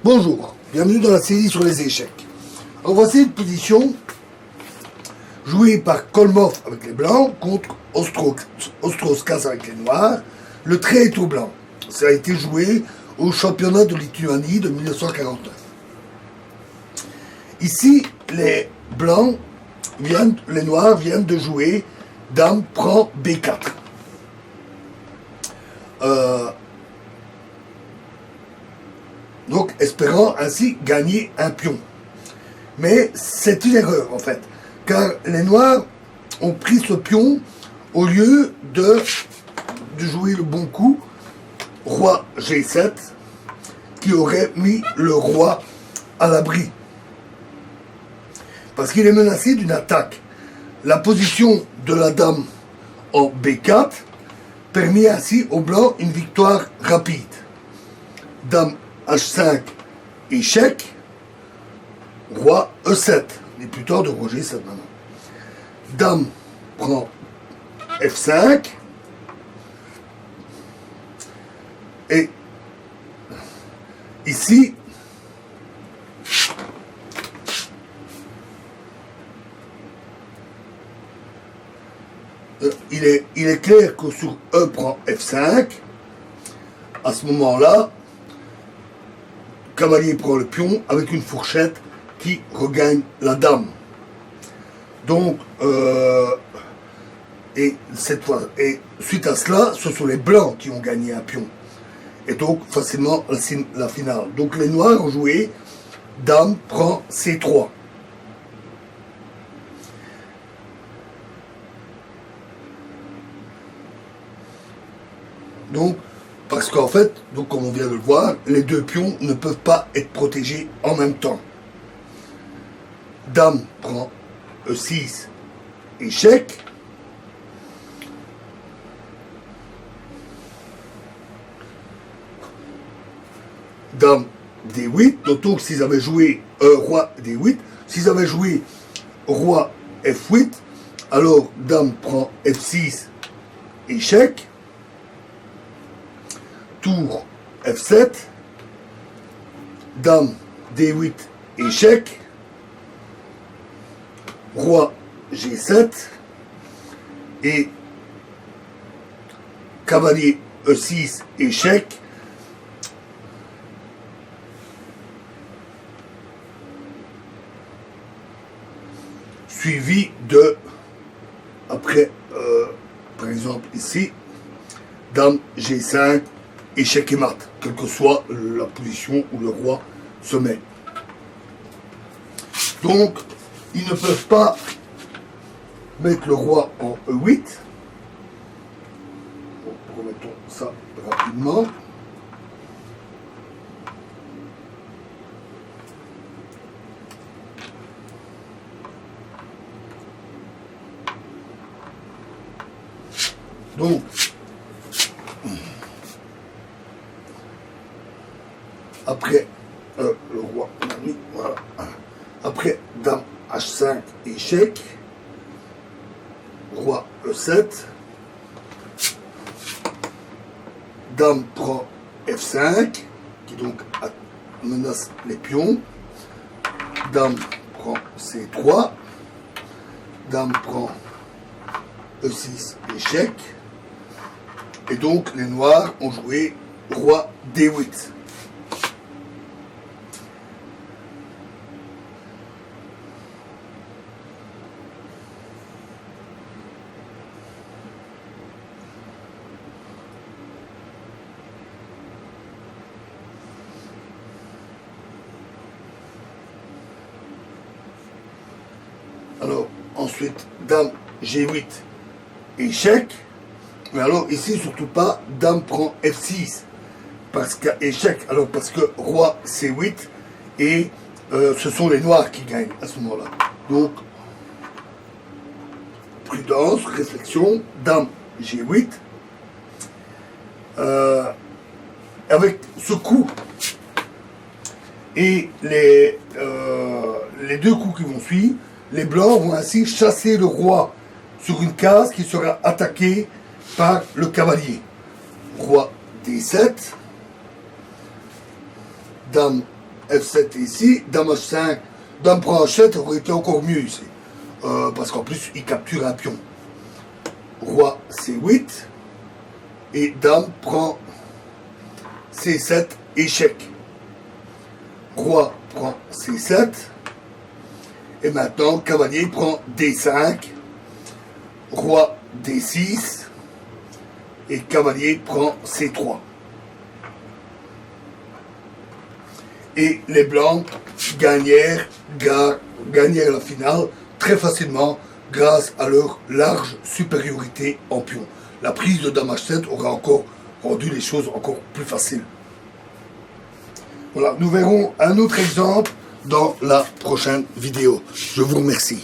Bonjour, bienvenue dans la série sur les échecs. Alors voici une position jouée par Kolmov avec les blancs contre Ostroskas avec les noirs. Le trait est au blanc. Ça a été joué au championnat de Lituanie de 1949. Ici, les noirs viennent de jouer Dame prend B4. Donc, espérant ainsi gagner un pion. Mais c'est une erreur, en fait, car les noirs ont pris ce pion au lieu de jouer le bon coup, roi G7, qui aurait mis le roi à l'abri. Parce qu'il est menacé d'une attaque. La position de la dame en B4 permet ainsi aux blancs une victoire rapide. Dame H5, échec, roi E7. Il n'est plus tard de roi G7 maintenant. Dame prend F5. Et ici, il est clair que sur E prend F5, à ce moment-là, cavalier prend le pion avec une fourchette qui regagne la dame. Donc, et suite à cela, ce sont les blancs qui ont gagné un pion. Et donc, facilement, la finale. Donc, les noirs ont joué dame prend C3. Donc, parce qu'en fait, donc comme on vient de le voir, les deux pions ne peuvent pas être protégés en même temps. Dame prend E6, échec. Dame D8, donc s'ils avaient joué roi D8, s'ils avaient joué roi F8, alors dame prend F6, échec. Tour F7, dame D8, échec, roi G7 et cavalier E6, échec, suivi de, après, par exemple ici, dame G5, échec et mat, quelle que soit la position où le roi se met. Donc, ils ne peuvent pas mettre le roi en E8. Remettons ça rapidement. Donc, après le roi, voilà. Après dame H5, échec, roi E7, dame prend F5, qui donc menace les pions, dame prend C3, dame prend E6, échec, et donc les noirs ont joué roi D8. Alors, ensuite, dame G8, échec. Mais alors, ici, surtout pas, dame prend F6. Parce qu'échec, alors parce que roi C8, et ce sont les noirs qui gagnent à ce moment-là. Donc, prudence, réflexion, dame G8. Avec ce coup, et les deux coups qui vont suivre, les blancs vont ainsi chasser le roi sur une case qui sera attaquée par le cavalier. Roi D7, dame F7 ici, Dame H5, Dame prend H7 aurait été encore mieux ici. Parce qu'en plus, il capture un pion. Roi C8, et Dame prend C7, échec. Roi prend C7, et maintenant, cavalier prend D5, Roi D6, et cavalier prend C3. Et les blancs gagnèrent la finale très facilement grâce à leur large supériorité en pion. La prise de Dame H7 aura encore rendu les choses encore plus faciles. Voilà, nous verrons un autre exemple dans la prochaine vidéo. Je vous remercie.